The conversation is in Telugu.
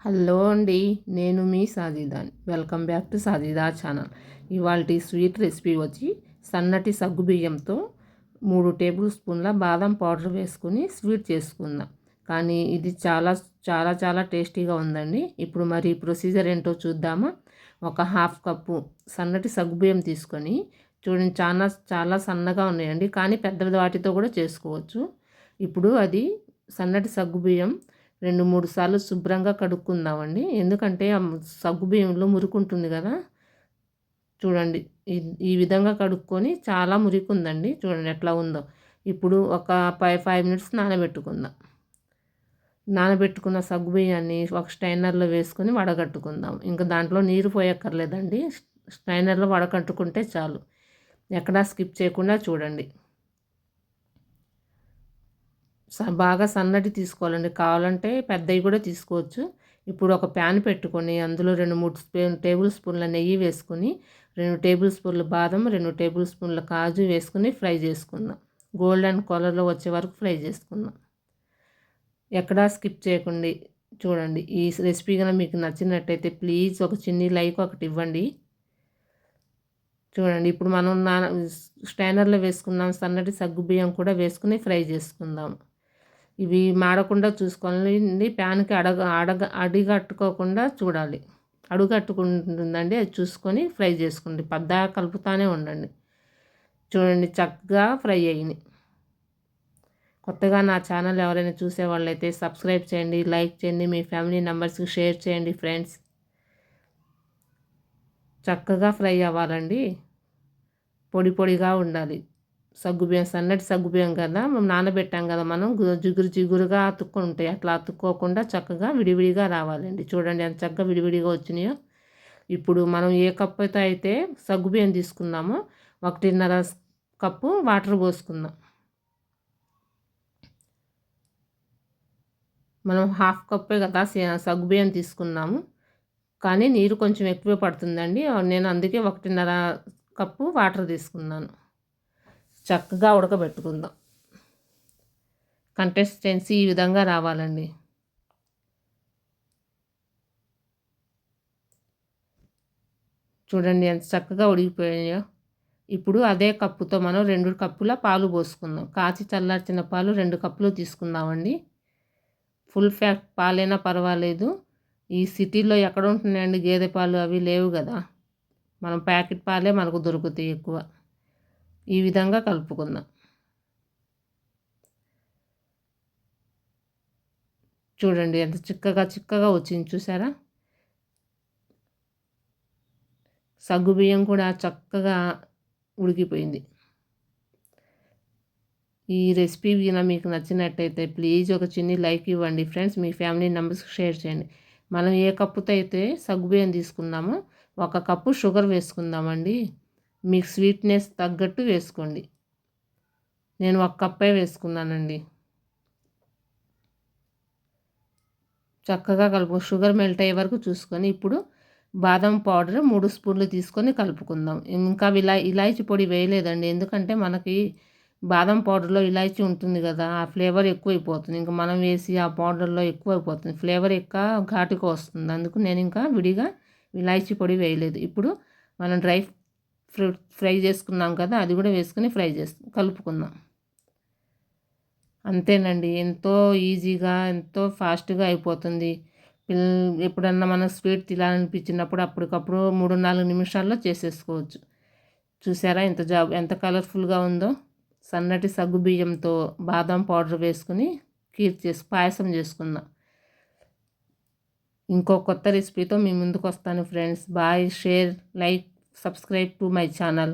హలో అండి, నేను మీ సాజిదాని. Welcome back to Sajida channel. ఇవాళ స్వీట్ రెసిపీ వచ్చి సన్నటి సగ్గుబియ్యంతో 3 టేబుల్ స్పూన్ల బాదం పౌడర్ వేసుకుని స్వీట్ చేసుకుందాం. కానీ ఇది చాలా చాలా చాలా టేస్టీగా ఉందండి. ఇప్పుడు మరి ప్రొసీజర్ ఏంటో చూద్దామా. ఒక హాఫ్ కప్పు సన్నటి సగ్గుబియ్యం తీసుకొని, చూడండి చాలా చాలా సన్నగా ఉన్నాయండి, కానీ పెద్ద వాటితో కూడా చేసుకోవచ్చు. ఇప్పుడు అది సన్నటి సగ్గుబియ్యం 2-3 సార్లు శుభ్రంగా కడుక్కుందామండి. ఎందుకంటే ఆ సగ్గుబియ్యంలో మురుకుంటుంది కదా. చూడండి, ఈ విధంగా కడుక్కొని చాలా మురికుందండి. చూడండి ఎట్లా ఉందో. ఇప్పుడు ఒక 5 మినిట్స్ నానబెట్టుకుందాం. నానబెట్టుకున్న సగ్గుబియ్యాన్ని ఒక స్ట్రైనర్లో వేసుకొని వడగట్టుకుందాం. ఇంకా దాంట్లో నీరు పోయక్కర్లేదండి, స్ట్రైనర్లో వడకట్టుకుంటే చాలు. ఎక్కడా స్కిప్ చేయకుండా చూడండి. బాగా సన్నటి తీసుకోవాలండి, కావాలంటే పెద్దవి కూడా తీసుకోవచ్చు. ఇప్పుడు ఒక ప్యాన్ పెట్టుకొని అందులో 2-3 టేబుల్ స్పూన్ల నెయ్యి వేసుకొని 2 టేబుల్ స్పూన్ల బాదం, 2 టేబుల్ స్పూన్ల కాజు వేసుకుని ఫ్రై చేసుకుందాం. గోల్డెన్ కలర్లో వచ్చే వరకు ఫ్రై చేసుకుందాం. ఎక్కడా స్కిప్ చేయకండి. చూడండి, ఈ రెసిపీ కనుక మీకు నచ్చినట్టయితే ప్లీజ్ ఒక చిన్ని లైక్ ఒకటి ఇవ్వండి. చూడండి, ఇప్పుడు మనం స్టైనర్లో వేసుకున్నాం సన్నటి సగ్గుబియ్యం కూడా వేసుకుని ఫ్రై చేసుకుందాం. ఇవి మాడకుండా చూసుకోండి. ప్యాన్కి అడిగట్టుకోకుండా చూడాలి. అడుగట్టుకుంటుందండి, అది చూసుకొని ఫ్రై చేసుకోండి. పద్దాక కలుపుతానే ఉండండి. చూడండి, చక్కగా ఫ్రై అయ్యినాయి. కొత్తగా నా ఛానల్ ఎవరైనా చూసే వాళ్ళైతే సబ్స్క్రైబ్ చేయండి, లైక్ చేయండి, మీ ఫ్యామిలీ మెంబర్స్కి షేర్ చేయండి ఫ్రెండ్స్. చక్కగా ఫ్రై అవ్వాలండి, పొడి పొడిగా ఉండాలి. సగ్గుబియ్యం సన్నటి సగ్గుబియ్యం కదా, మేము నానబెట్టాం కదా, మనం జిగురుగా అతుక్కొని ఉంటాయి. అట్లా అతుక్కోకుండా చక్కగా విడివిడిగా రావాలండి. చూడండి ఎంత చక్కగా విడివిడిగా వచ్చినాయో. ఇప్పుడు మనం ఏ కప్పుతో అయితే సగ్గుబియ్యం తీసుకున్నామో 1.5 కప్పు వాటర్ పోసుకుందాం. మనం హాఫ్ కప్పే కదా సగ్గుబియ్యం తీసుకున్నాము, కానీ నీరు కొంచెం ఎక్కువే పడుతుందండి. నేను అందుకే 1.5 కప్పు వాటర్ తీసుకున్నాను. చక్కగా ఉడకబెట్టుకుందాం. కన్సిస్టెన్సీ ఈ విధంగా రావాలండి. చూడండి ఎంత చక్కగా ఉడికిపోయాయో. ఇప్పుడు అదే కప్పుతో మనం 2 కప్పుల పాలు పోసుకుందాం. కాచి చల్లార్చిన పాలు 2 కప్పులు తీసుకుందామండి. ఫుల్ ఫ్యాట్ పాలైనా పర్వాలేదు. ఈ సిటీలో ఎక్కడ ఉంటున్నాయండి గేదె పాలు, అవి లేవు కదా. మనం ప్యాకెట్ పాలే మనకు దొరుకుతాయి ఎక్కువ. ఈ విధంగా కలుపుకుందాం. చూడండి ఎంత చిక్కగా వచ్చింది చూసారా. సగ్గుబియ్యం కూడా చక్కగా ఉడికిపోయింది. ఈ రెసిపీ మీకు నచ్చినట్టయితే ప్లీజ్ ఒక చిన్ని లైక్ ఇవ్వండి ఫ్రెండ్స్. మీ ఫ్యామిలీ మెంబర్స్కి షేర్ చేయండి. మనం ఏ కప్పుతో అయితే సగ్గుబియ్యం తీసుకున్నామో 1 కప్పు షుగర్ వేసుకుందామండి. మీకు స్వీట్నెస్ తగ్గట్టు వేసుకోండి. నేను 1 కప్పే వేసుకున్నానండి. చక్కగా షుగర్ మెల్ట్ అయ్యే వరకు చూసుకొని ఇప్పుడు బాదం పౌడర్ 3 స్పూన్లు తీసుకొని కలుపుకుందాం. ఇంకా ఇలాచీ పొడి వేయలేదండి, ఎందుకంటే మనకి బాదం పౌడర్లో ఇలాచీ ఉంటుంది కదా, ఆ ఫ్లేవర్ ఎక్కువైపోతుంది. ఇంకా మనం వేసి ఆ పౌడర్లో ఎక్కువైపోతుంది, ఫ్లేవర్ ఎక్కువ ఘాటుగా వస్తుంది. అందుకు నేను ఇంకా విడిగా ఇలాచీ పొడి వేయలేదు. ఇప్పుడు మనం డ్రై ఫ్రూట్ ఫ్రై చేసుకున్నాం కదా, అది కూడా వేసుకుని కలుపుకుందాం. అంతేనండి, ఎంతో ఈజీగా ఎంతో ఫాస్ట్గా అయిపోతుంది. ఎప్పుడన్నా మనం స్వీట్ తినాలనిపించినప్పుడు అప్పటికప్పుడు 3-4 నిమిషాల్లో చేసేసుకోవచ్చు. చూసారా ఎంత కలర్ఫుల్గా ఉందో. సన్నటి సగ్గుబియ్యంతో బాదం పౌడర్ వేసుకుని పాయసం చేసుకుందాం. ఇంకో కొత్త రెసిపీతో మీ ముందుకు వస్తాను friends. Bye. Share, like, subscribe to my channel.